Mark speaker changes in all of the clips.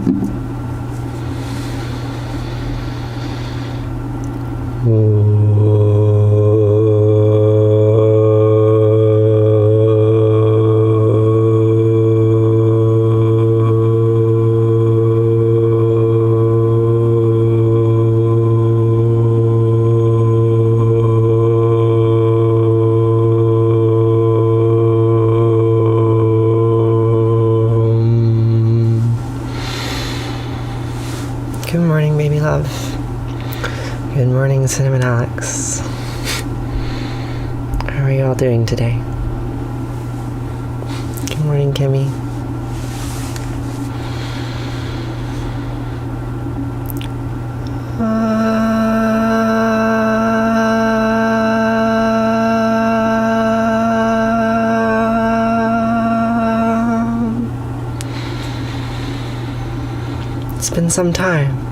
Speaker 1: Good morning, baby love. Good morning, Cinnamon Alex. How are you all doing today? Good morning, Kimmy. It's been some time.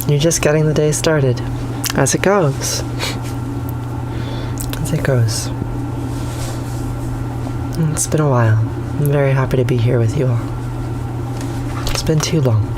Speaker 1: You're just getting the day started, as it goes. As it goes. It's been a while. I'm very happy to be here with you all. It's been too long.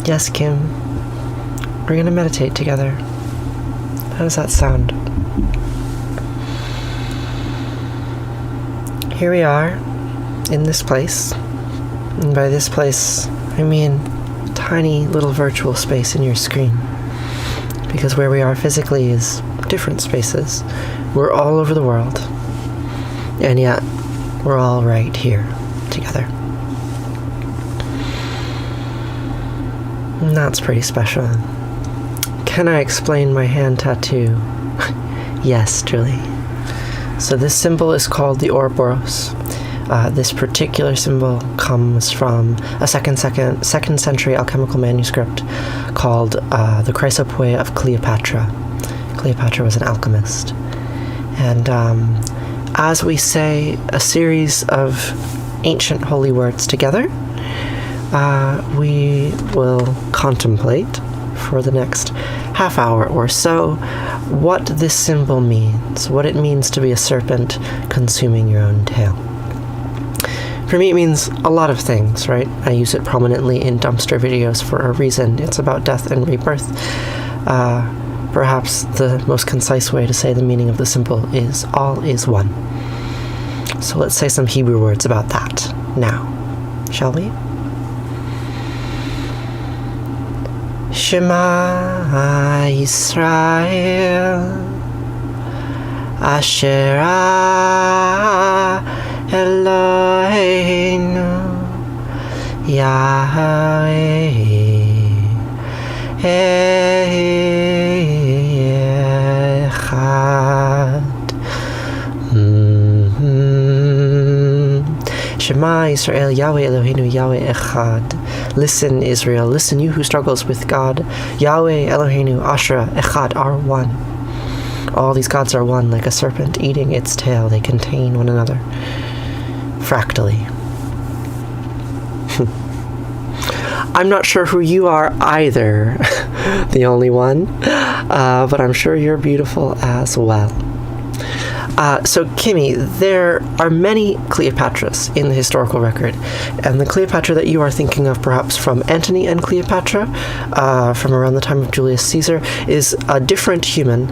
Speaker 1: Yes, Kim. We're going to meditate together. How does that sound? Here we are, in this place. And by this place, I mean a tiny little virtual space in your screen. Because where we are physically is different spaces. We're all over the world. And yet, we're all right here together. And that's pretty special. Can I explain my hand tattoo? Yes, Julie. So this symbol is called the Ouroboros. This particular symbol comes from a second century alchemical manuscript called the Chrysopoeia of Cleopatra. Cleopatra was an alchemist. And as we say a series of ancient holy words together, we will contemplate for the next half hour or so what this symbol means, what it means to be a serpent consuming your own tail. For me, it means a lot of things, right? I use it prominently in dumpster videos for a reason. It's about death and rebirth. Perhaps the most concise way to say the meaning of the symbol is all is one. So let's say some Hebrew words about that now, shall we? Shema Yisrael Asher Eloheinu Yahweh Echad. Shema Yisrael Yahweh Eloheinu Yahweh Echad. Listen, Israel, listen, you who struggles with God. Yahweh, Eloheinu, Asherah, Echad are one. All these gods are one, like a serpent eating its tail. They contain one another fractally. I'm not sure who you are either, the only one, but I'm sure you're beautiful as well. So, Kimmy, there are many Cleopatras in the historical record, and the Cleopatra that you are thinking of, perhaps from Antony and Cleopatra, from around the time of Julius Caesar, is a different human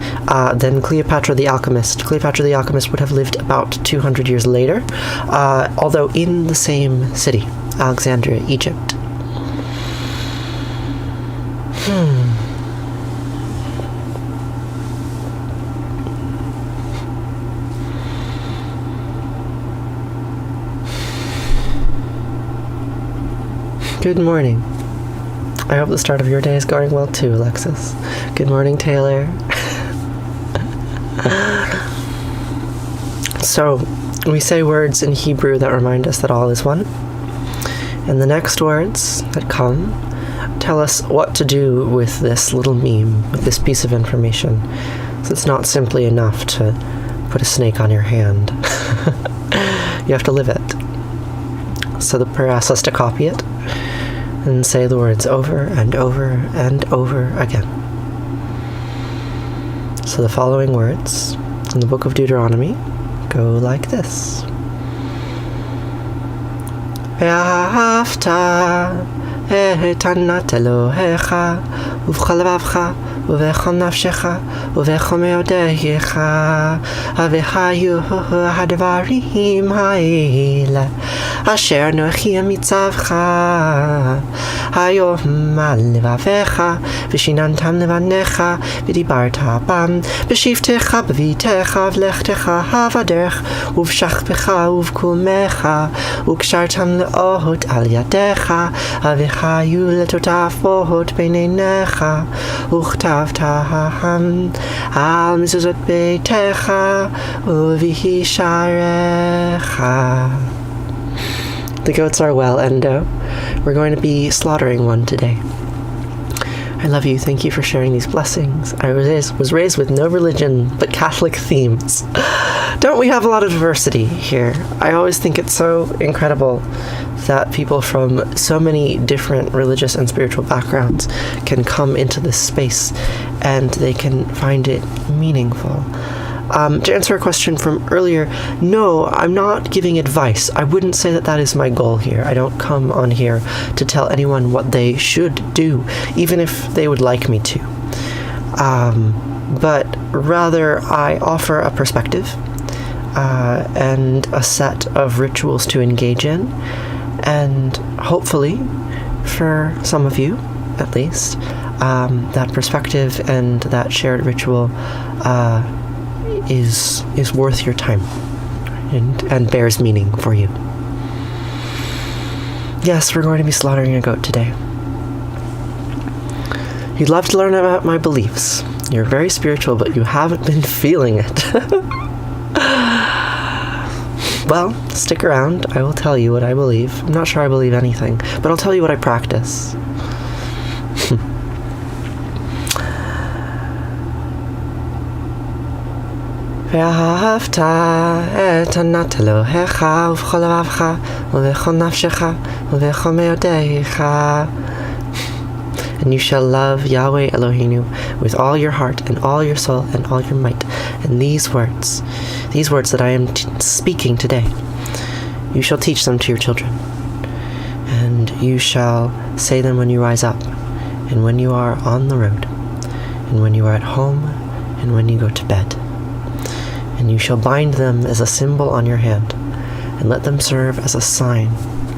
Speaker 1: than Cleopatra the Alchemist. Cleopatra the Alchemist would have lived about 200 years later, although in the same city, Alexandria, Egypt. Good morning. I hope the start of your day is going well too, Alexis. Good morning, Taylor. So, we say words in Hebrew that remind us that all is one. And the next words that come tell us what to do with this little meme, with this piece of information. So it's not simply enough to put a snake on your hand. You have to live it. So the prayer asks us to copy it and say the words over and over and over again. So the following words in the book of Deuteronomy go like this. ואהבת את ענת אלוהיך ובכל לבבך ובכל נפשך ובכל מאודך והיו הדברים האלה אשר אנוכי מצווך היום על לבביך ושיננתם לבניך ודיברת בם בשבתך בביתך ולכתך בדרך ובשכבך ובקומך וקשרתם לאות על ידיך והיו לטוטפות בין עיניך וכתבתם על מזוזות ביתך ובשעריך. The goats are well, Endo. We're going to be slaughtering one today. I love you. Thank you for sharing these blessings. I was raised with no religion but Catholic themes. Don't we have a lot of diversity here? I always think it's so incredible that people from so many different religious and spiritual backgrounds can come into this space and they can find it meaningful. To answer a question from earlier, no, I'm not giving advice. I wouldn't say that that is my goal here. I don't come on here to tell anyone what they should do, even if they would like me to. But rather, I offer a perspective and a set of rituals to engage in, and hopefully, for some of you, at least, that perspective and that shared ritual is worth your time and bears meaning for you. Yes, we're going to be slaughtering a goat today. You'd love to learn about my beliefs. You're very spiritual, but you haven't been feeling it. Well, stick around. I will tell you what I believe. I'm not sure I believe anything, but I'll tell you what I practice. ואהבת את ענת אלוהיך ובכל לבבך ובכל נפשך ובכל מאודך. And you shall love Yahweh Eloheinu with all your heart and all your soul and all your might. And these words that I am speaking today, you shall teach them to your children. And you shall say them when you rise up, and when you are on the road, and when you are at home, and when you go to bed. And you shall bind them as a symbol on your hand, and let them serve as a sign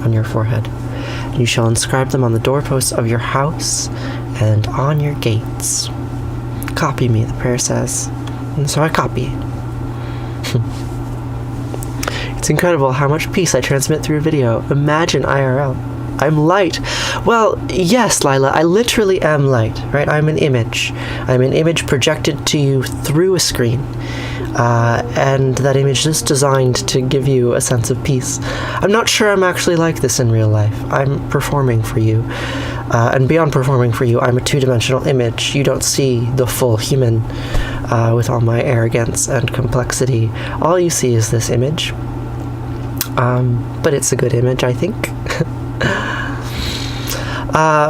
Speaker 1: on your forehead. And you shall inscribe them on the doorposts of your house and on your gates. Copy me, the prayer says. And so I copy. It's incredible how much peace I transmit through video. Imagine IRL. I'm light. Well, yes, Lila, I literally am light, right? I'm an image. I'm an image projected to you through a screen. And that image is designed to give you a sense of peace. I'm not sure I'm actually like this in real life. I'm performing for you. And beyond performing for you, I'm a two-dimensional image. You don't see the full human with all my arrogance and complexity. All you see is this image. But it's a good image, I think.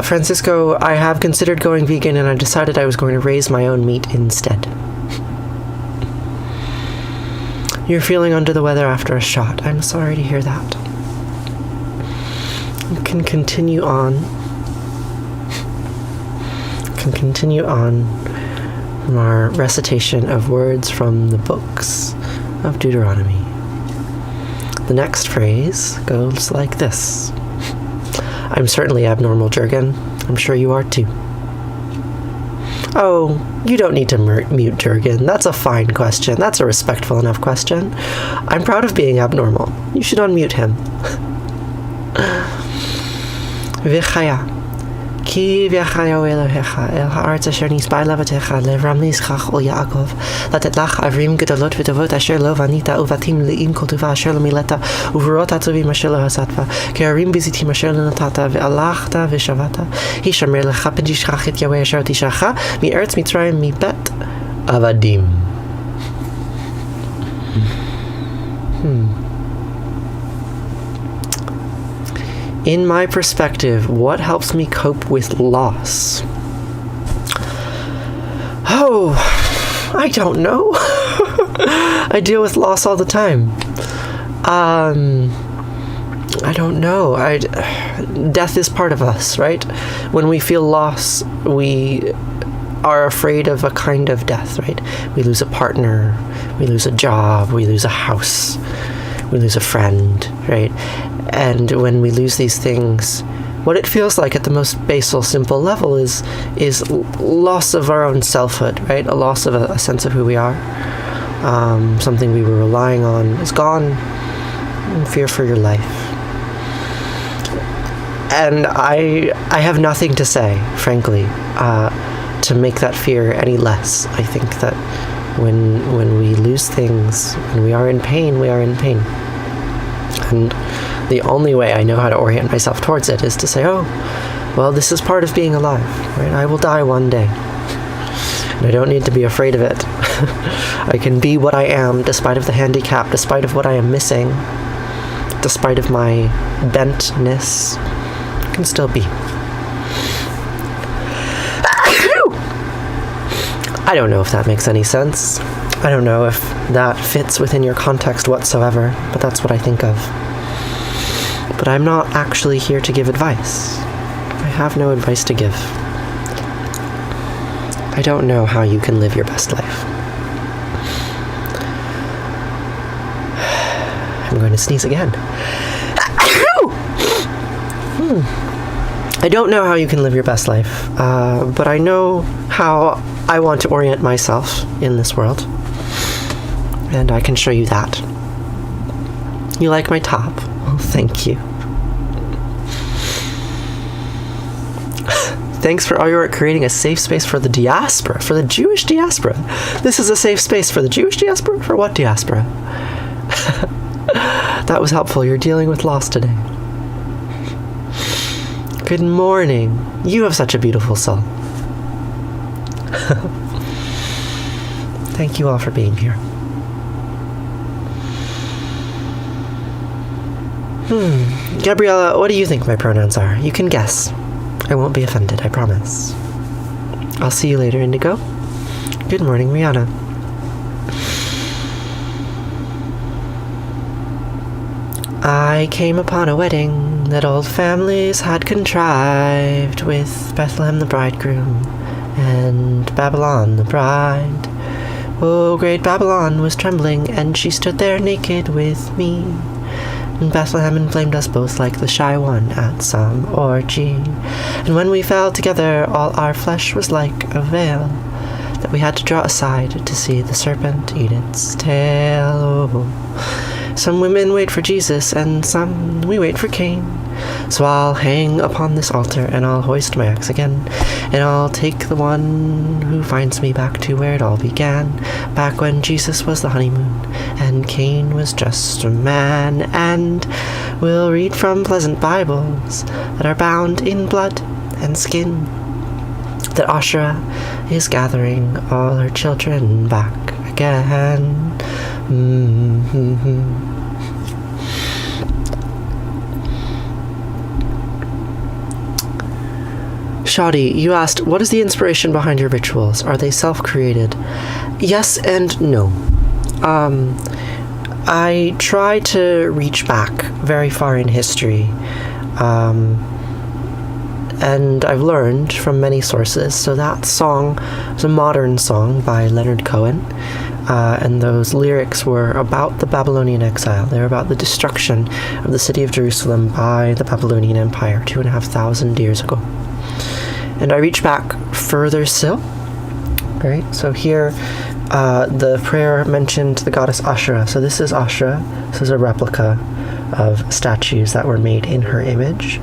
Speaker 1: Francisco, I have considered going vegan and I decided I was going to raise my own meat instead. You're feeling under the weather after a shot. I'm sorry to hear that. You can continue on. From our recitation of words from the books of Deuteronomy. The next phrase goes like this. I'm certainly abnormal, Jurgen. I'm sure you are too. Oh, you don't need to mute Jurgen. That's a fine question. That's a respectful enough question. I'm proud of being abnormal. You should unmute him. v'chaya. Ki v'chayo Elohecha el ha'aretz asher nisbai lavatecha levram nischach ol Yaakov latet lach avrim gedolot v'tovot asher lo vanita uvatim le'im kol tuva asher lo mileta uvurot atzuvim asher lo hasatva ke'arim bizitim asher lo natata ve'alachta ve'shavata hishamer lecha penishchach et Yahweh asher tishacha mi'eretz Mitzrayim mi'bet avadim. In my perspective, what helps me cope with loss? Oh, I don't know. I deal with loss all the time. I don't know. Death is part of us, right? When we feel loss, we are afraid of a kind of death, right? We lose a partner, we lose a job, we lose a house, we lose a friend, right? And when we lose these things, what it feels like at the most basal, simple level is loss of our own selfhood, right? A loss of a sense of who we are. Something we were relying on is gone. And fear for your life. And I have nothing to say, frankly, to make that fear any less. I think that when we lose things, when we are in pain, we are in pain. And the only way I know how to orient myself towards it is to say, oh, well, this is part of being alive, right? I will die one day. And I don't need to be afraid of it. I can be what I am, despite of the handicap, despite of what I am missing, despite of my bentness. I can still be. I don't know if that makes any sense. I don't know if that fits within your context whatsoever, but that's what I think of. But I'm not actually here to give advice. I have no advice to give. I don't know how you can live your best life. I'm going to sneeze again. I don't know how you can live your best life, but I know how I want to orient myself in this world. And I can show you that. You like my top? Well, thank you. Thanks for all your work creating a safe space for the diaspora, for the Jewish diaspora. This is a safe space for the Jewish diaspora? For what diaspora? That was helpful. You're dealing with loss today. Good morning. You have such a beautiful soul. Thank you all for being here. Gabriella, what do you think my pronouns are? You can guess. I won't be offended, I promise. I'll see you later, Indigo. Good morning, Rihanna. I came upon a wedding that old families had contrived, with Bethlehem the bridegroom and Babylon the bride. Oh, great Babylon was trembling, and she stood there naked with me. And Bethlehem inflamed us both like the shy one at some orgy. And when we fell together, all our flesh was like a veil that we had to draw aside to see the serpent eat its tail. Oh. Some women wait for Jesus, and some we wait for Cain. So I'll hang upon this altar, and I'll hoist my axe again, and I'll take the one who finds me back to where it all began, back when Jesus was the honeymoon, and Cain was just a man. And we'll read from pleasant Bibles that are bound in blood and skin, that Asherah is gathering all her children back again. Shadi, you asked, what is the inspiration behind your rituals? Are they self-created? Yes and no. I try to reach back very far in history, and I've learned from many sources. So that song is a modern song by Leonard Cohen, and those lyrics were about the Babylonian exile. They were about the destruction of the city of Jerusalem by the Babylonian Empire 2,500 years ago. And I reach back further still, right? So here, the prayer mentioned the goddess Asherah. So this is Asherah. This is a replica of statues that were made in her image.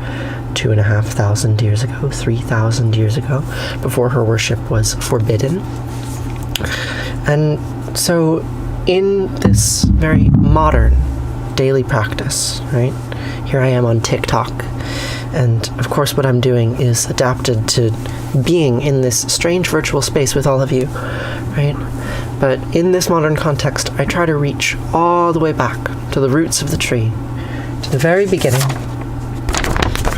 Speaker 1: 2,500 years ago, 3,000 years ago, before her worship was forbidden. And so in this very modern daily practice, right, here I am on TikTok, and of course what I'm doing is adapted to being in this strange virtual space with all of you, right? But in this modern context, I try to reach all the way back to the roots of the tree, to the very beginning,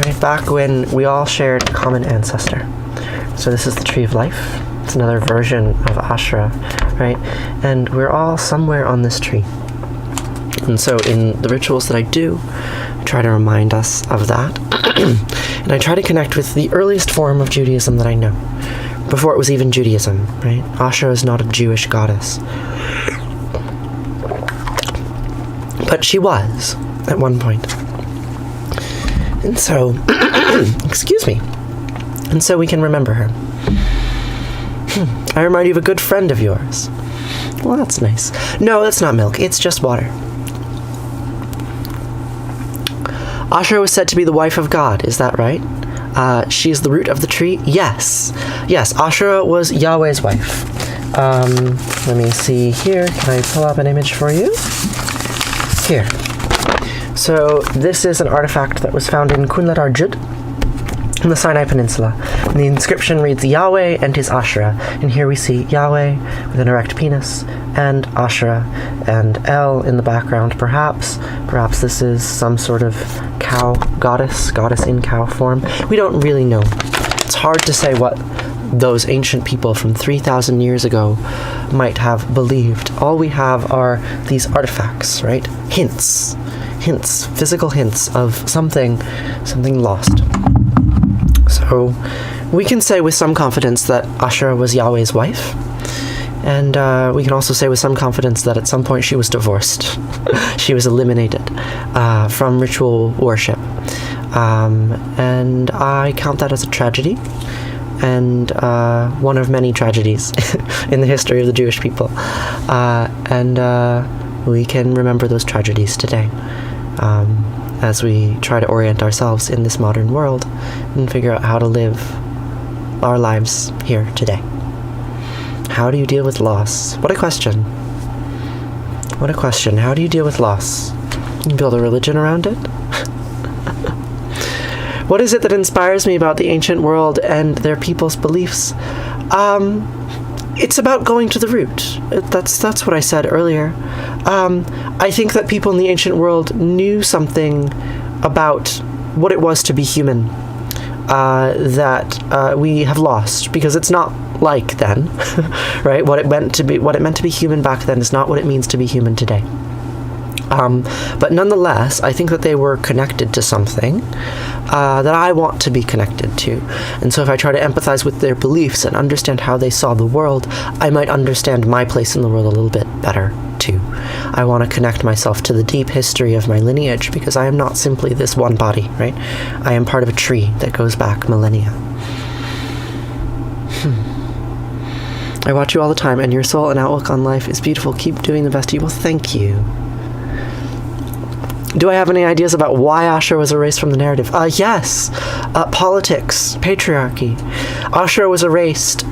Speaker 1: right back when we all shared a common ancestor. So this is the tree of life. It's another version of Ashra, right? And we're all somewhere on this tree. And so in the rituals that I do, I try to remind us of that. And I try to connect with the earliest form of Judaism that I know, before it was even Judaism, right? Ashra is not a Jewish goddess. But she was, at one point. And so, excuse me. And so we can remember her. I remind you of a good friend of yours. Well, that's nice. No, that's not milk. It's just water. Ashra was said to be the wife of God. Is that right? She is the root of the tree? Yes. Yes, Ashra was Yahweh's wife. Let me see here. Can I pull up an image for you? Here. So this is an artifact that was found in Kunlat Arjud in the Sinai Peninsula. And the inscription reads Yahweh and his Ashra. And here we see Yahweh with an erect penis and Ashra and El in the background, perhaps. Perhaps this is some sort of cow goddess in cow form. We don't really know. It's hard to say what those ancient people from 3,000 years ago might have believed. All we have are these artifacts, right? Hints, physical hints of something lost. So we can say with some confidence that Ashra was Yahweh's wife, and we can also say with some confidence that at some point she was divorced. She was eliminated from ritual worship. And I count that as a tragedy, and one of many tragedies in the history of the Jewish people. And we can remember those tragedies today as we try to orient ourselves in this modern world and figure out how to live our lives here today. How do you deal with loss? What a question. What a question. How do you deal with loss? You build a religion around it? What is it that inspires me about the ancient world and their people's beliefs? It's about going to the root. That's what I said earlier. I think that people in the ancient world knew something about what it was to be human that we have lost, because it's not like then, right? What it meant to be human back then is not what it means to be human today. But nonetheless, I think that they were connected to something that I want to be connected to. And so if I try to empathize with their beliefs and understand how they saw the world, I might understand my place in the world a little bit better too. I want to connect myself to the deep history of my lineage, because I am not simply this one body, right? I am part of a tree that goes back millennia. I watch you all the time, and your soul and outlook on life is beautiful. Keep doing the best you will. Thank you. Do I have any ideas about why Ashra was erased from the narrative? Yes. Politics, patriarchy. Ashra was erased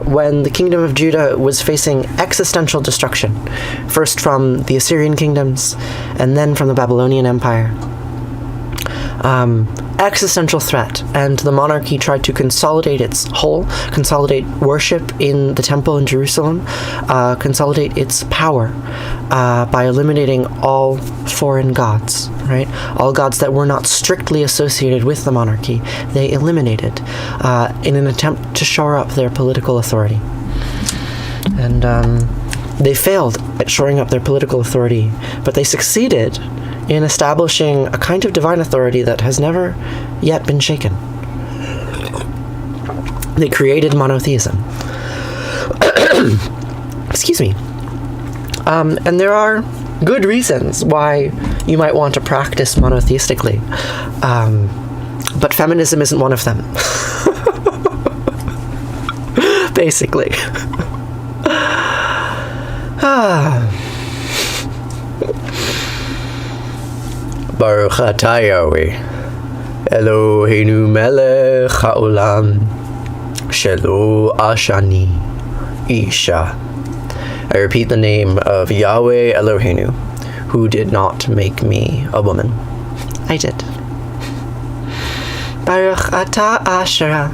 Speaker 1: when the kingdom of Judah was facing existential destruction, first from the Assyrian kingdoms and then from the Babylonian Empire. Existential threat, and the monarchy tried to consolidate worship in the temple in Jerusalem, consolidate its power by eliminating all foreign gods, right? All gods that were not strictly associated with the monarchy, they eliminated in an attempt to shore up their political authority. And they failed at shoring up their political authority, but they succeeded in establishing a kind of divine authority that has never yet been shaken. They created monotheism. Excuse me. And there are good reasons why you might want to practice monotheistically. But feminism isn't one of them. Basically. Baruch atah Yahweh, Eloheinu melech haolam, shelo ashani isha. I repeat the name of Yahweh Eloheinu, who did not make me a woman. I did. Baruch atah Asherah,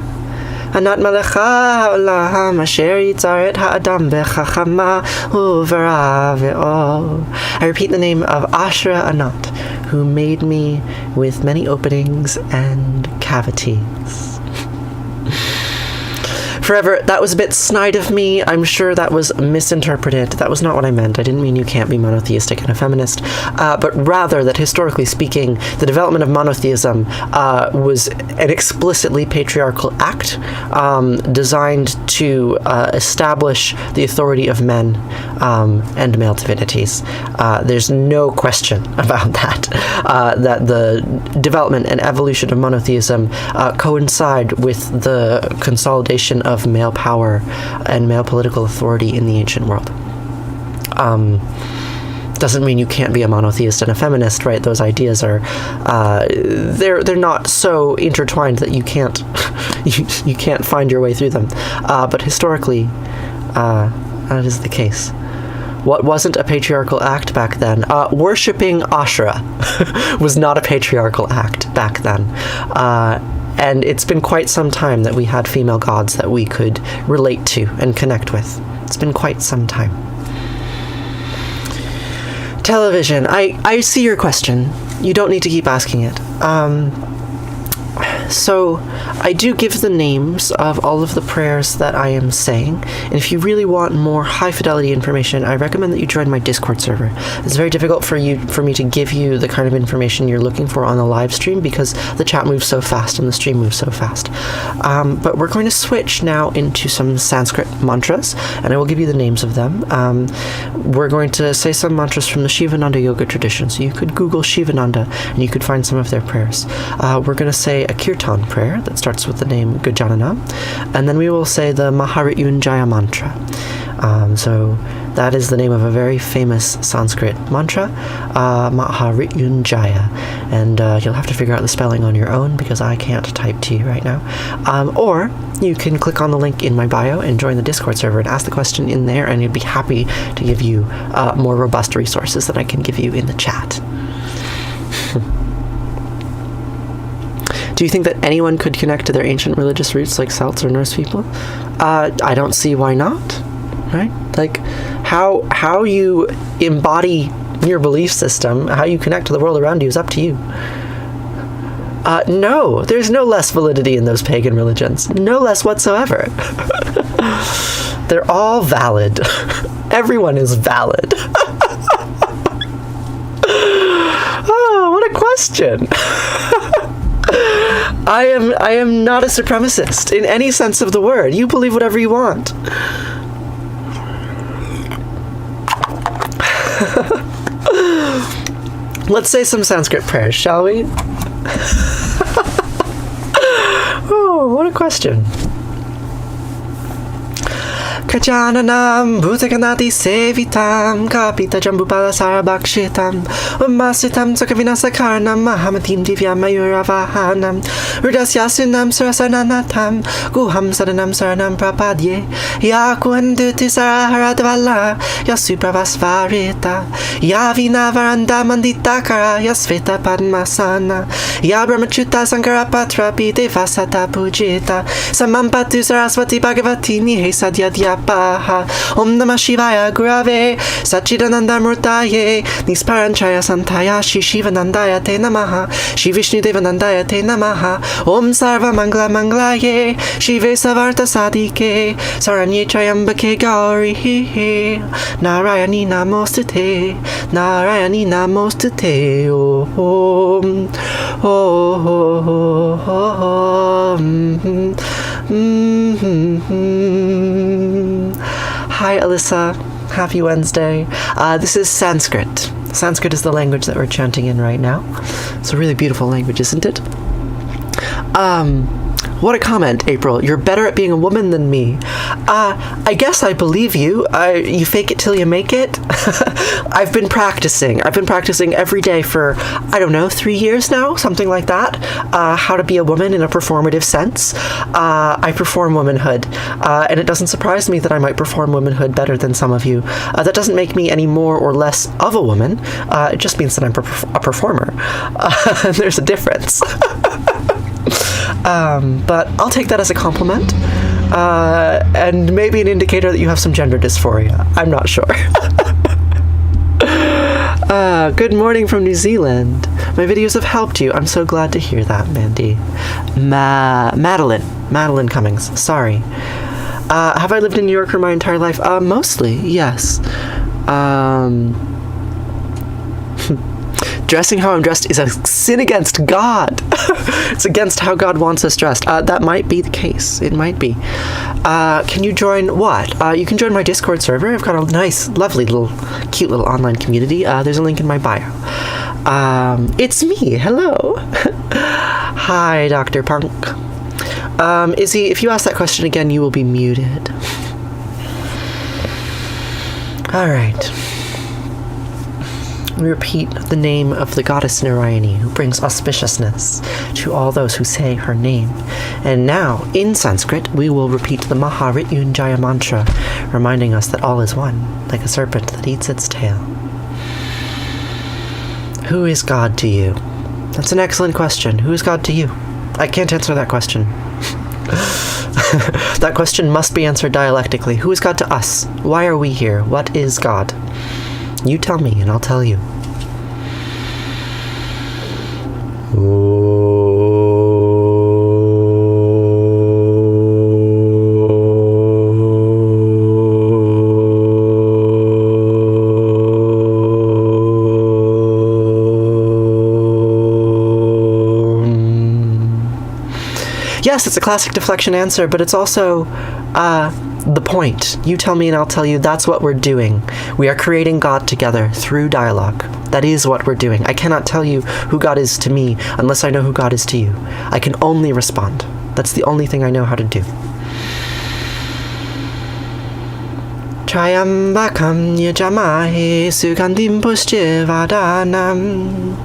Speaker 1: Anat Malecha Ha'olam, Asher Yitzaret Ha'adam Bechachama Uvera Ve'ol. I repeat the name of Asherah Anat, who made me with many openings and cavities. Forever, that was a bit snide of me. I'm sure that was misinterpreted. That was not what I meant. I didn't mean you can't be monotheistic and a feminist, but rather that historically speaking, the development of monotheism was an explicitly patriarchal act designed to establish the authority of men and male divinities. There's no question about that, that the development and evolution of monotheism coincide with the consolidation of male power and male political authority in the ancient world. Doesn't mean you can't be a monotheist and a feminist, right? Those ideas are they're not so intertwined that you can't you can't find your way through them. But historically, that is the case. What wasn't a patriarchal act back then? Worshipping Asherah was not a patriarchal act back then. And it's been quite some time that we had female gods that we could relate to and connect with. It's been quite some time. Television. I see your question. You don't need to keep asking it. So I do give the names of all of the prayers that I am saying, and if you really want more high fidelity information, I recommend that you join my Discord server. It's very difficult for me to give you the kind of information you're looking for on the live stream because the chat moves so fast and the stream moves so fast. But we're going to switch now into some Sanskrit mantras, and I will give you the names of them. We're going to say some mantras from the Shivananda yoga tradition, so you could Google Shivananda and you could find some of their prayers. We're going to say a kirtan prayer that starts with the name Gajanana, and then we will say the Maha ritun Jaya Mantra. So that is the name of a very famous Sanskrit mantra, Maha ritun Jaya, and you'll have to figure out the spelling on your own because I can't type to you right now. Or you can click on the link in my bio and join the Discord server and ask the question in there, and I'd be happy to give you more robust resources that I can give you in the chat. Do you think that anyone could connect to their ancient religious roots like Celts or Norse people? I don't see why not, right? Like, how you embody your belief system, how you connect to the world around you is up to you. No, there's no less validity in those pagan religions. No less whatsoever. They're all valid. Everyone is valid. Oh, what a question. I am not a supremacist in any sense of the word. You believe whatever you want. Let's say some Sanskrit prayers, shall we? Oh, what a question. Kajananam bhutaganati sevitam kapita jambupala sarabhakshitam umasitam sakavinasakarnam mahamatim divyam mayuravahanam rudasyasinam sarasananatam guham sadanam saranam prapadye yakuanduti saraharadvala yasupravasvarita yavina varanda manditakara yasveta padmasana yabramachuta sankarapatra pidevasata pujita samampatu sarasvati bhagavati nihe sadhyadya Om Namah Shivaya Gurave Sachidananda Murtaye Nisparanchaya Santaya Shivanandaya Te Namaha Shri Vishnu Devanandaya Te Namaha Om Sarva Mangla Manglaye Shive Savarta Sadike Saranye Trayambake Gauri Narayani Namostute Narayani Namostute Om Hi Alyssa, happy Wednesday. This is Sanskrit. Sanskrit is the language that we're chanting in right now. It's a really beautiful language, isn't it? What a comment, April. You're better at being a woman than me. I guess I believe you. You fake it till you make it. I've been practicing. I've been practicing every day for, 3 years now, something like that. How to be a woman in a performative sense. I perform womanhood. And it doesn't surprise me that I might perform womanhood better than some of you. That doesn't make me any more or less of a woman. It just means that I'm a performer. There's a difference. But I'll take that as a compliment, and maybe an indicator that you have some gender dysphoria. I'm not sure. Good morning from New Zealand. My videos have helped you. I'm so glad to hear that, Mandy. Madeline Cummings. Sorry. Have I lived in New York for my entire life? Mostly, yes. Dressing how I'm dressed is a sin against God. It's against how God wants us dressed. That might be the case. It might be. Can you join what? You can join my Discord server. I've got a nice, lovely, cute little online community. There's a link in my bio. It's me. Hello. Hi, Dr. Punk. Izzy, if you ask that question again, you will be muted. All right. We repeat the name of the goddess Narayani, who brings auspiciousness to all those who say her name. And now, in Sanskrit, we will repeat the Maha ritun Jaya Mantra, reminding us that all is one, like a serpent that eats its tail. Who is God to you? That's an excellent question. Who is God to you? I can't answer that question. That question must be answered dialectically. Who is God to us? Why are we here? What is God? You tell me, and I'll tell you. Yes, it's a classic deflection answer, but it's also the point. You tell me and I'll tell you. That's what we're doing. We are creating God together through dialogue. That is what we're doing. I cannot tell you who God is to me unless I know who God is to you. I can only respond. That's the only thing I know how to do. Trayambakam yajamahe sugandhim pushtivadanam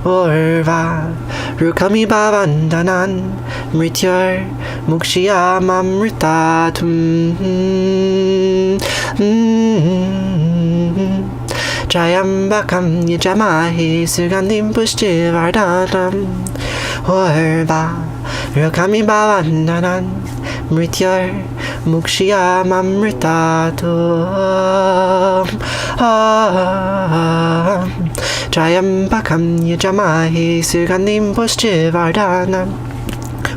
Speaker 1: Orva Rukami Bhavandanan Mrityar Mukshiyamamritatum Jayambakam Yajamahi Sugandhim Pushtivardanam Orva Rukami Bhavandanan Mrityar Mukshiyamamritatum Jayambakam yajamahi sugandhim pushtivardanam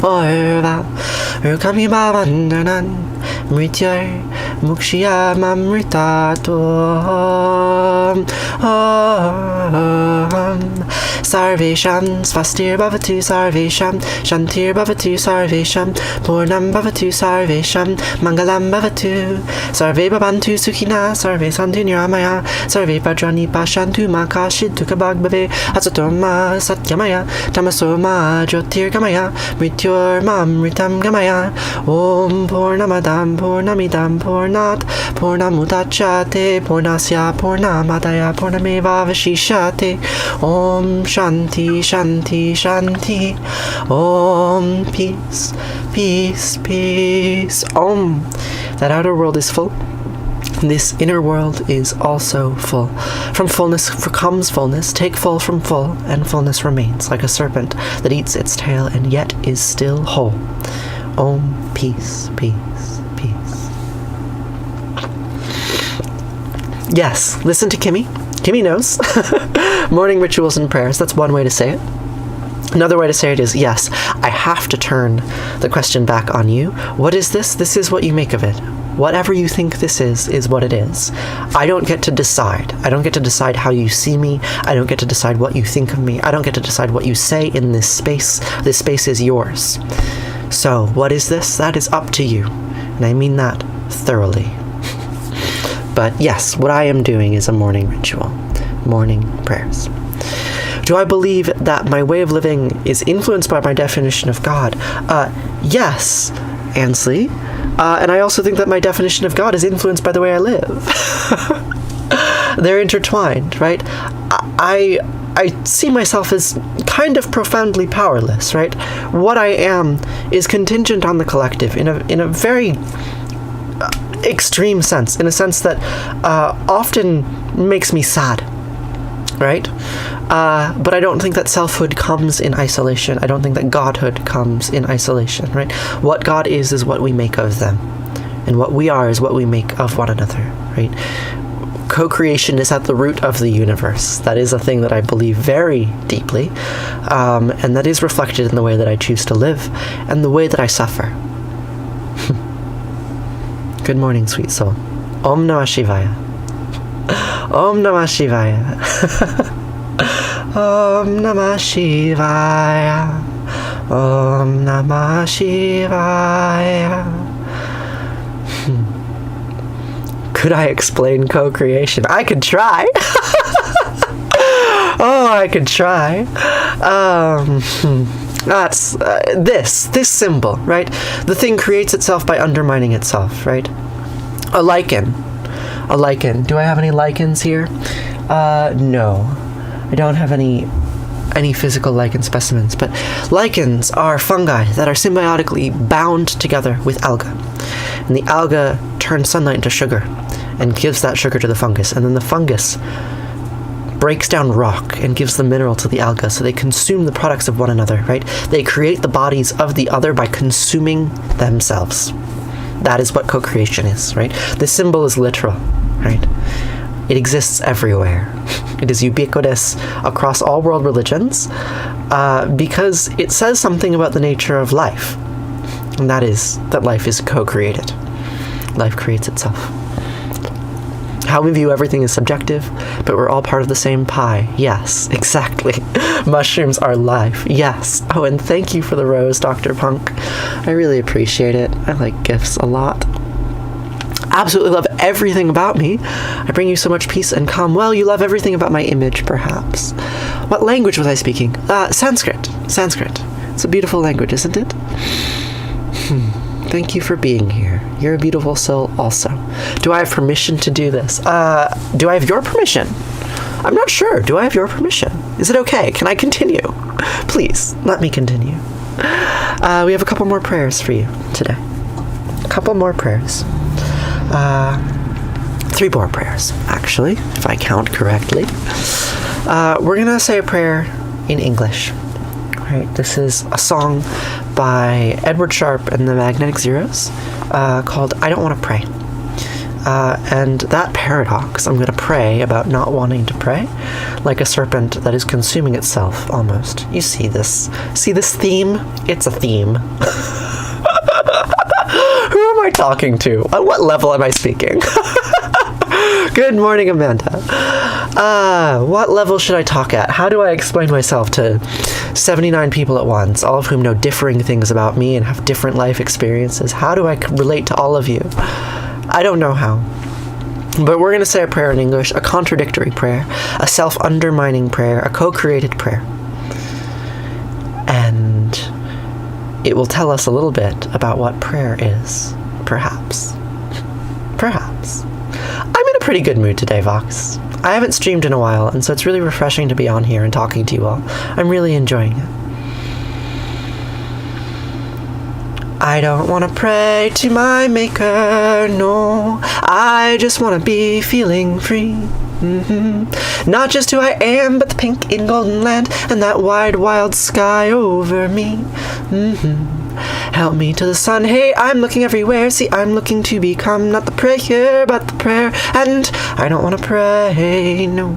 Speaker 1: Orva Rukami Bhavandanan Mrityar Mukshiyamamritatum Sarvesham Svastir Bhavatu Sarvesham Shantir Bhavatu Sarvesham Purnam Bhavatu Sarvesham Mangalam Bhavatu Sarve Bhavantu Sukhina Sarve Santu Niramaya Sarve Bhadrani Pashantu Makashid Tukabhagbhave Asatoma Satyamaya Tamasoma Jyotirgamaya Mrityur Mamritam Gamaya Om Purnamadam Purnamidam Purnat Purnamudachyate Purnasya Purnamadaya Purnameva Vashishate Om Shanti, Shanti, Shanti. Om, peace, peace, peace. Om. That outer world is full. This inner world is also full. From fullness comes fullness. Take full from full, and fullness remains, like a serpent that eats its tail and yet is still whole. Om, peace, peace, peace. Yes, listen to Kimmy. Kimmy knows. Morning rituals and prayers. That's one way to say it. Another way to say it is, yes, I have to turn the question back on you. What is this? This is what you make of it. Whatever you think this is what it is. I don't get to decide. I don't get to decide how you see me. I don't get to decide what you think of me. I don't get to decide what you say in this space. This space is yours. So, what is this? That is up to you. And I mean that thoroughly. But yes, what I am doing is a morning ritual. Morning prayers. Do I believe that my way of living is influenced by my definition of God? Yes, Ansley. And I also think that my definition of God is influenced by the way I live. They're intertwined, right? I see myself as kind of profoundly powerless, right? What I am is contingent on the collective in a very extreme sense, in a sense that often makes me sad, right? But I don't think that selfhood comes in isolation. I don't think that godhood comes in isolation, right? What God is what we make of them. And what we are is what we make of one another, right? Co-creation is at the root of the universe. That is a thing that I believe very deeply, and that is reflected in the way that I choose to live and the way that I suffer. Good morning, sweet soul. Om Namah Shivaya. Om Namah Shivaya. Om Namah Shivaya. Om Namah Shivaya. Could I explain co-creation? I could try. Oh, I could try. That's this symbol, right? The thing creates itself by undermining itself, right? A lichen. Do I have any lichens here? No. I don't have any physical lichen specimens, but lichens are fungi that are symbiotically bound together with alga. And the alga turns sunlight into sugar and gives that sugar to the fungus. And then the fungus breaks down rock and gives the mineral to the alga, so they consume the products of one another, right? They create the bodies of the other by consuming themselves. That is what co-creation is, right? This symbol is literal, right? It exists everywhere. It is ubiquitous across all world religions because it says something about the nature of life. And that is that life is co-created. Life creates itself. How we view everything is subjective, but we're all part of the same pie. Yes, exactly. Mushrooms are life. Yes. Oh, and thank you for the rose, Dr. Punk. I really appreciate it. I like gifts a lot. Absolutely love everything about me. I bring you so much peace and calm. Well, you love everything about my image, perhaps. What language was I speaking? Sanskrit. It's a beautiful language, isn't it? Thank you for being here. You're a beautiful soul also. Do I have permission to do this? Do I have your permission? I'm not sure. Do I have your permission? Is it okay? Can I continue? Please, let me continue. We have a couple more prayers for you today. A couple more prayers. 3 more prayers, actually, if I count correctly. We're going to say a prayer in English. Right, this is a song by Edward Sharpe and the Magnetic Zeros called I Don't Want to Pray. And that paradox, I'm going to pray about not wanting to pray, like a serpent that is consuming itself, almost. You see this theme? It's a theme. Who am I talking to? At what level am I speaking? Good morning, Amanda. What level should I talk at? How do I explain myself to 79 people at once, all of whom know differing things about me and have different life experiences? How do I relate to all of you? I don't know how. But we're going to say a prayer in English, a contradictory prayer, a self-undermining prayer, a co-created prayer. And it will tell us a little bit about what prayer is, perhaps. Perhaps. I'm in a pretty good mood today, Vox. I haven't streamed in a while, and so it's really refreshing to be on here and talking to you all. I'm really enjoying it. I don't want to pray to my maker, no. I just want to be feeling free. Not just who I am, but the pink and golden land and that wide, wild sky over me. Help me to the sun, hey, I'm looking everywhere. See, I'm looking to become not the prayer, but the prayer. And I don't want to pray, no.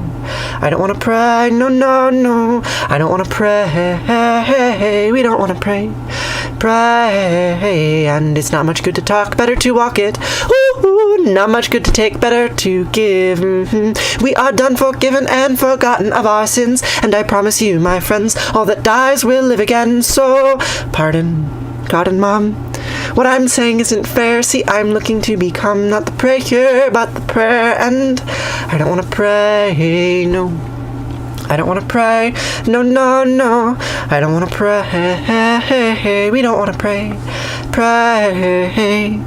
Speaker 1: I don't want to pray, no, no, no. I don't want to pray, we don't want to pray. Pray, and it's not much good to talk, better to walk it. Ooh, not much good to take, better to give. We are done, forgiven, and forgotten of our sins. And I promise you, my friends, all that dies will live again. So, pardon, God and Mom. What I'm saying isn't fair. See, I'm looking to become not the prayer, but the prayer. And I don't want to pray, no. I don't want to pray. No, no, no. I don't want to pray. We don't want to pray. Pray.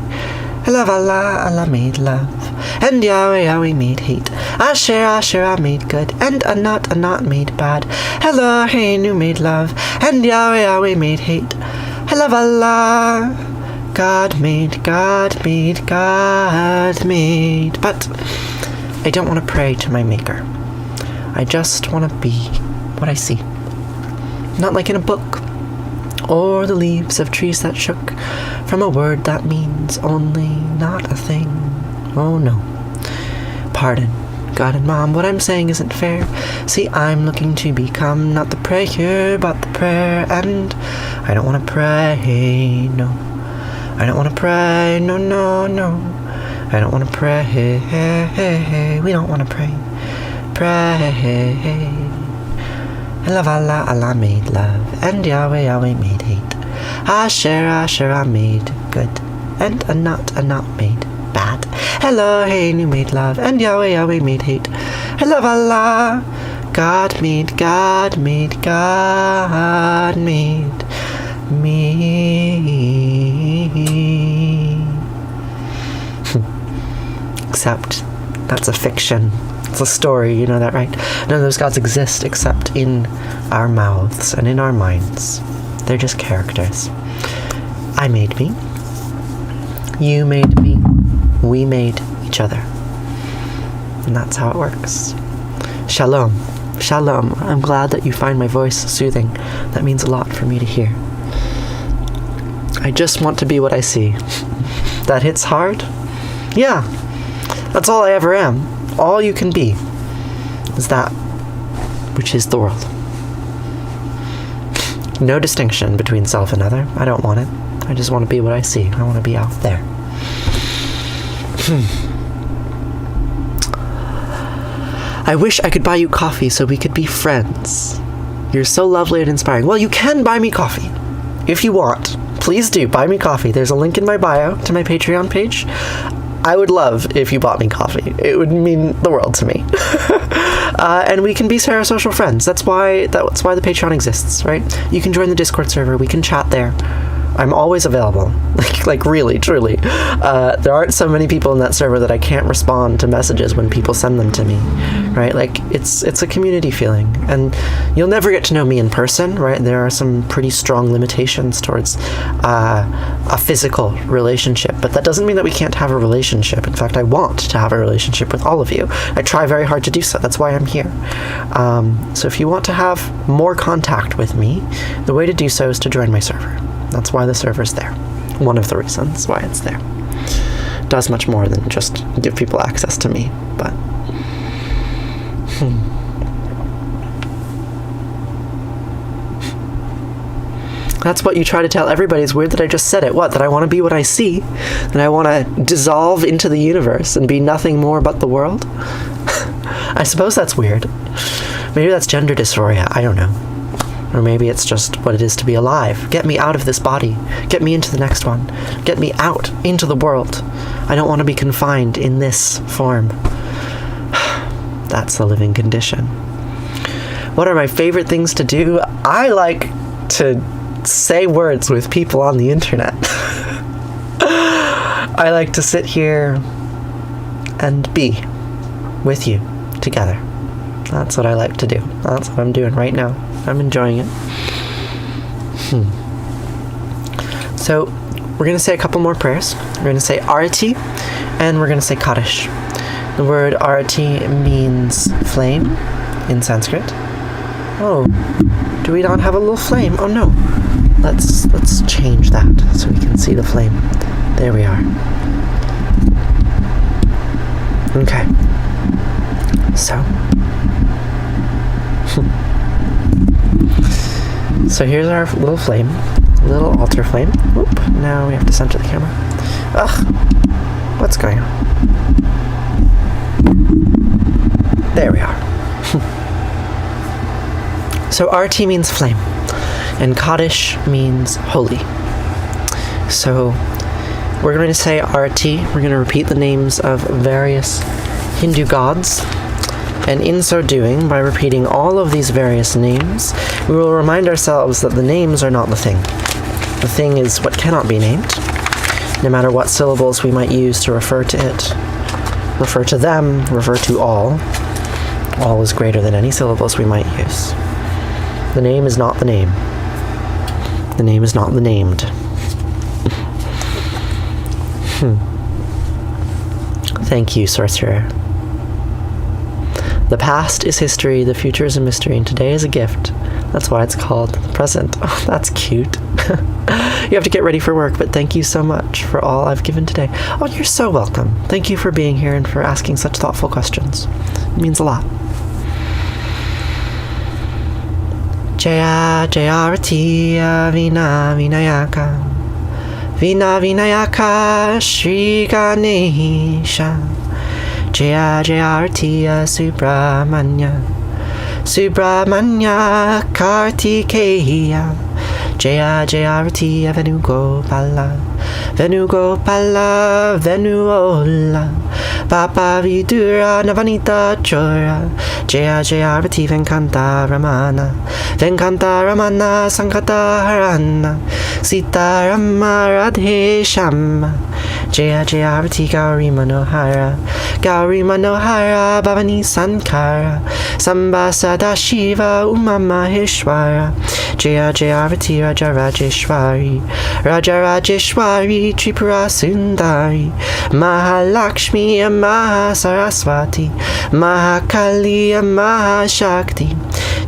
Speaker 1: Love Allah, Allah made love. And Yahweh, Yahweh made hate. Asher, Asher made good. And Anat made bad. Eloheinu made love. And Yahweh, Yahweh made hate. Love Allah. God made, God made, God made. But I don't want to pray to my Maker. I just want to be what I see. Not like in a book, or the leaves of trees that shook from a word that means only not a thing. Oh no. Pardon, God and Mom, what I'm saying isn't fair. See, I'm looking to become not the prayer, but the prayer, and I don't want to pray, no. I don't want to pray, no, no, no. I don't want to pray, we don't want to pray. Pray. Love Allah, Allah made love, and Yahweh, Yahweh made hate. Asher, Asher made good, and Anat made bad. Eloheinu made love, and Yahweh, Yahweh made hate. Love Allah, God made, God made, God made me. Except that's a fiction. It's a story, you know that, right? None of those gods exist except in our mouths and in our minds. They're just characters. I made me. You made me. We made each other. And that's how it works. Shalom. Shalom. I'm glad that you find my voice soothing. That means a lot for me to hear. I just want to be what I see. That hits hard? Yeah. That's all I ever am. All you can be is that which is the world. No distinction between self and other. I don't want it. I just want to be what I see. I want to be out there. I wish I could buy you coffee so we could be friends. You're so lovely and inspiring. Well, you can buy me coffee if you want. Please do buy me coffee. There's a link in my bio to my Patreon page. I would love if you bought me coffee. It would mean the world to me. And we can be parasocial friends. That's why the Patreon exists, right? You can join the Discord server. We can chat there. I'm always available. Like really, truly. There aren't so many people in that server that I can't respond to messages when people send them to me, right? Like, it's a community feeling. And you'll never get to know me in person, right? There are some pretty strong limitations towards a physical relationship, but that doesn't mean that we can't have a relationship. In fact, I want to have a relationship with all of you. I try very hard to do so. That's why I'm here. So if you want to have more contact with me, the way to do so is to join my server. That's why the server's there. One of the reasons why it's there. It does much more than just give people access to me, but... That's what you try to tell everybody. It's weird that I just said it. What? That I want to be what I see? That I want to dissolve into the universe and be nothing more but the world? I suppose that's weird. Maybe that's gender dysphoria. I don't know. Or maybe it's just what it is to be alive. Get me out of this body. Get me into the next one. Get me out into the world. I don't want to be confined in this form. That's the living condition. What are my favorite things to do? I like to say words with people on the internet. I like to sit here and be with you together. That's what I like to do. That's what I'm doing right now. I'm enjoying it. So we're going to say a couple more prayers. We're going to say Arati, and we're going to say Kaddish. The word Arati means flame in Sanskrit. Oh, do we not have a little flame? Oh no. Let's change that so we can see the flame. There we are. Okay. So here's our little flame, little altar flame. Whoop, now we have to center the camera. Ugh, what's going on? There we are. So Arati means flame, and Kaddish means holy. So we're going to say Arati. We're going to repeat the names of various Hindu gods. And in so doing, by repeating all of these various names, we will remind ourselves that the names are not the thing. The thing is what cannot be named, no matter what syllables we might use to refer to it. Refer to them, refer to all. All is greater than any syllables we might use. The name is not the name. The name is not the named. Thank you, sorcerer. The past is history, the future is a mystery, and today is a gift. That's why it's called the present. Oh, that's cute. You have to get ready for work, but thank you so much for all I've given today. Oh, you're so welcome. Thank you for being here and for asking such thoughtful questions. It means a lot. Jaya Jayarati Vina Vinayaka Vina Vinayaka Shri Ganesha Jaya Jayarti Subramanya Subramanya Kartikeya Jaya Jayarti Venugopala Venugopala Venuola Papa Vidura Navanita Chora Jaya Jayarti Venkanta Ramana Venkanta Ramana Sankata Harana Sita Rama Radhe Shama Jaya Jayarti Gauri Manohara Gauri Manohara Bhavani Sankara Samba Sadashiva Uma Maheshwara Jaya Jayarti Raja Rajeshwari Raja Rajeshwari Tripura Sundari Mahalakshmi Maha Saraswati Mahakali Maha Shakti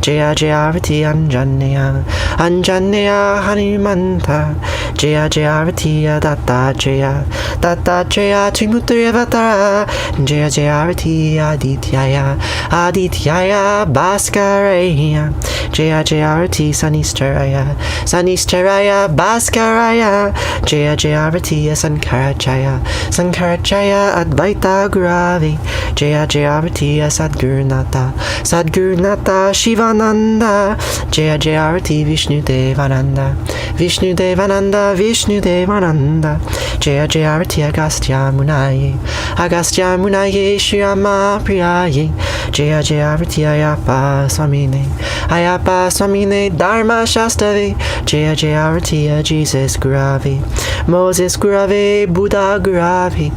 Speaker 1: Jaya Jayarti Anjaneya Anjaneya Hanumanta Jaya Jayarti Dattajaya Dattajaya Trimutriyavatara Jaya Jayarti Adityaya Adityaya Bhaskaraya Jaya Jayarti Sanistaraya Sanistaraya Bhaskaraya Jaya Jayarti Sankaracaya Sankaracaya Advaita Guravi Jaya Jayarti Sadgurunata Sadgurunata Shivananda Jaya Jayarti Vishnu Devananda Vishnu Devananda Vishnu Devananda Jaya Jayarti Agastya Munaye Agastya Munaye Shriyama Priyaye Jaya Jayarti Ayapa Swamine Ayapa Swamine Dharma Shastave Jaya Jayarti Jesus Guravi Moses Guravi Buddha Guravi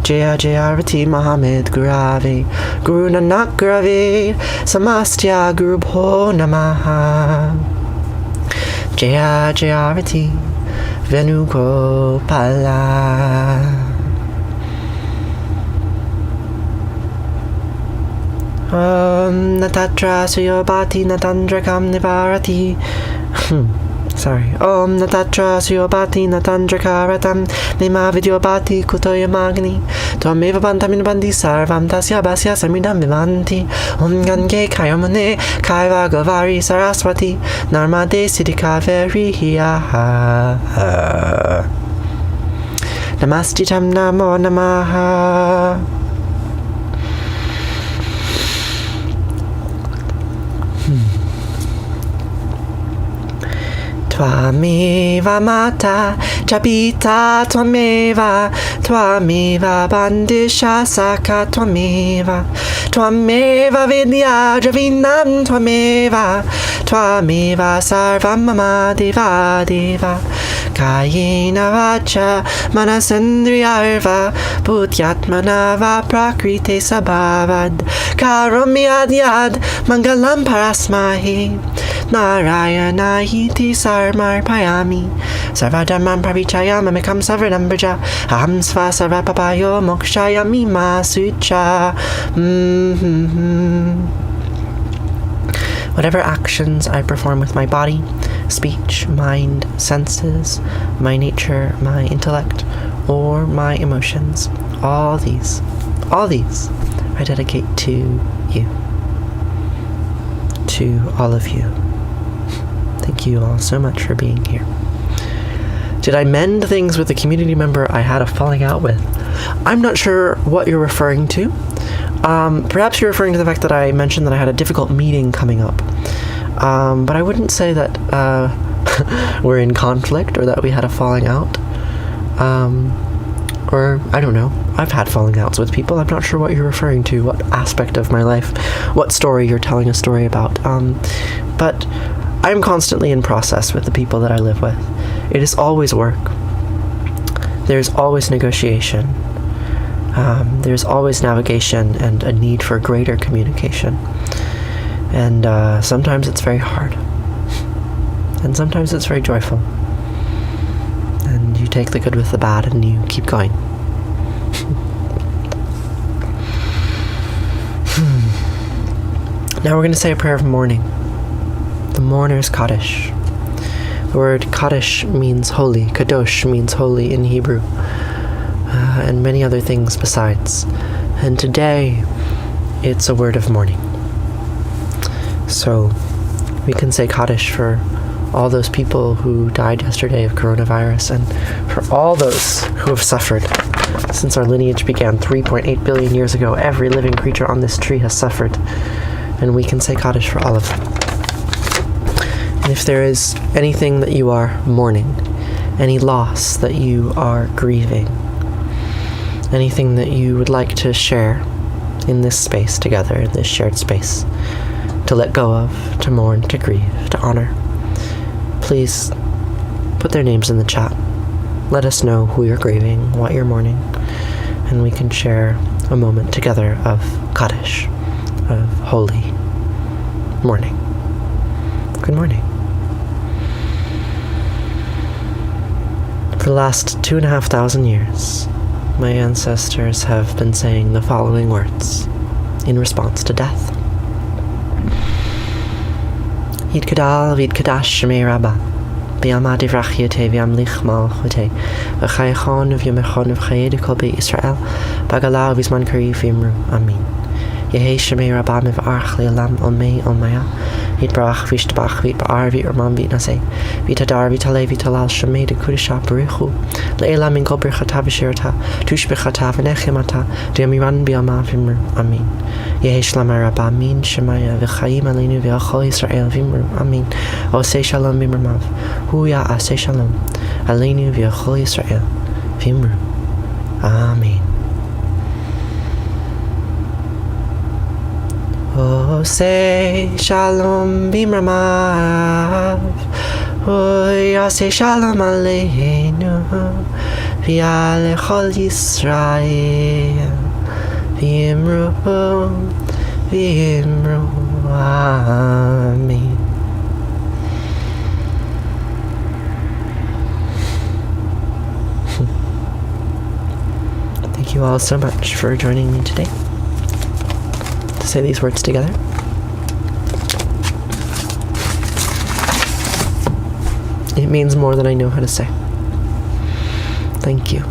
Speaker 1: Jaya Jayarti Muhammad Guravi Guru Nanak Guravi Samastya Guru Bho Namaha Jaya Jayarti Venugopala Om Natatra Suyobhati Natandrakam Nivarati Sorry. Om Natatra Suyobhati Natandrakaratan Nima Vidyobhati Kutoya Magni Twameva Bantamin Bandi Sarvam Tasya Basya Samidam Vivanti Om Gange Kayamane Kaiva Gavari Saraswati Narmade Siddhika Verihiyaha Namastitam Namo Namaha Twameva Mata Chapita Twameva Twameva Bandisha Saka Twameva Twameva Vidya Javinam Twameva Twameva Sarvam Mama Deva Deva Kayena Vacha Manasendriyarva Bhutyatmanava Prakrite Sabhavad Karomi Adyad Mangalam Parasmahi Narayana Hiti Sarmar Payami Sarvadharman Pravichaya Mamekam Savranambraja Aham Sva Sarvapapayo Mokshaya Mima Sucha Whatever actions I perform with my body, speech, mind, senses, my nature, my intellect, or my emotions, all these I dedicate to you, to all of you. Thank you all so much for being here. Did I mend things with a community member I had a falling out with? I'm not sure what you're referring to. Perhaps you're referring to the fact that I mentioned that I had a difficult meeting coming up. But I wouldn't say that we're in conflict or that we had a falling out. Or, I don't know. I've had falling outs with people. I'm not sure what you're referring to, what aspect of my life, what story you're telling a story about. But I'm constantly in process with the people that I live with. It is always work. There's always negotiation. There's always navigation and a need for greater communication. And sometimes it's very hard. And sometimes it's very joyful. And you take the good with the bad and you keep going. Now we're going to say a prayer of mourning. The mourner's Kaddish. The word Kaddish means holy. Kadosh means holy in Hebrew. And many other things besides. And today, it's a word of mourning. So, we can say Kaddish for all those people who died yesterday of coronavirus, and for all those who have suffered. Since our lineage began 3.8 billion years ago, every living creature on this tree has suffered. And we can say Kaddish for all of them. And if there is anything that you are mourning, any loss that you are grieving, anything that you would like to share in this space together, in this shared space, to let go of, to mourn, to grieve, to honor, please put their names in the chat. Let us know who you're grieving, what you're mourning, and we can share a moment together of Kaddish, of holy mourning. Good morning. For the last 2,500 years, my ancestors have been saying the following words in response to death. Yidkadal vidkadash shemei rabba, v'yamad ivrachyote v'yamlich malchote, v'chayachon v'yamechon v'chayed kol be Israel, b'agalau v'zman kari v'imru. Amen. Yehi shemei rabba miv'arch le'olam olmei olmaya, Yitbrach v'yishtabach v'yitba'ar v'yirman v'yitnaseh, v'yitadar v'yitaleh v'yitalal shemei dekudesha b'richu, le'ela min kol birchata v'shirata, tush b'chata v'nechemata, d'yamiran b'yama v'imru. Amen. Yehi shlamai rabba min shemaya v'chayim aleinu v'yachol Yisrael v'imru. Amen. Oseh shalom v'imramav, hu ya'aseh shalom, aleinu v'yachol Yisrael v'imru. Amen. Oseh shalom b'imramav, yaseh shalom aleinu, v'yaleh chol Yisrael, v'imru, v'imru, amen. Thank you all so much for joining me today to say these words together. It means more than I know how to say. Thank you.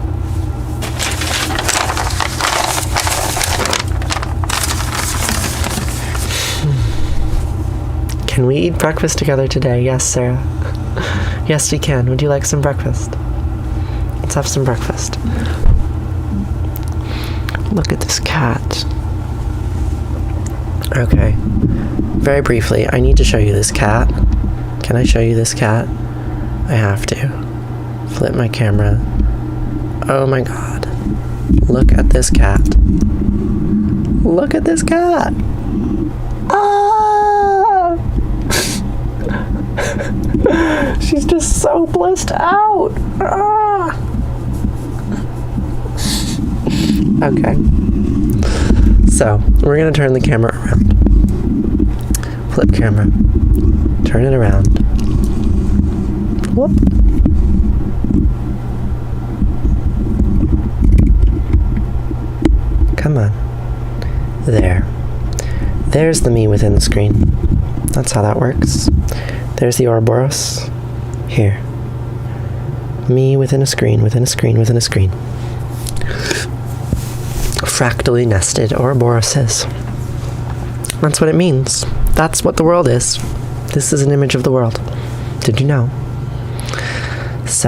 Speaker 1: Can we eat breakfast together today? Yes, Sarah. Yes, we can. Would you like some breakfast? Let's have some breakfast. Look at this cat. Okay. Very briefly, I need to show you this cat. Can I show you this cat? I have to. Flip my camera. Oh my god. Look at this cat. Look at this cat. Ah! She's just so blissed out. Ah! Okay. So, we're going to turn the camera around. Flip camera. Turn it around. Whoop. Come on. There. There's the me within the screen. That's how that works. There's the Ouroboros. Here. Me within a screen, within a screen, within a screen. Fractally nested Ouroboroses. That's what it means. That's what the world is. This is an image of the world. Did you know?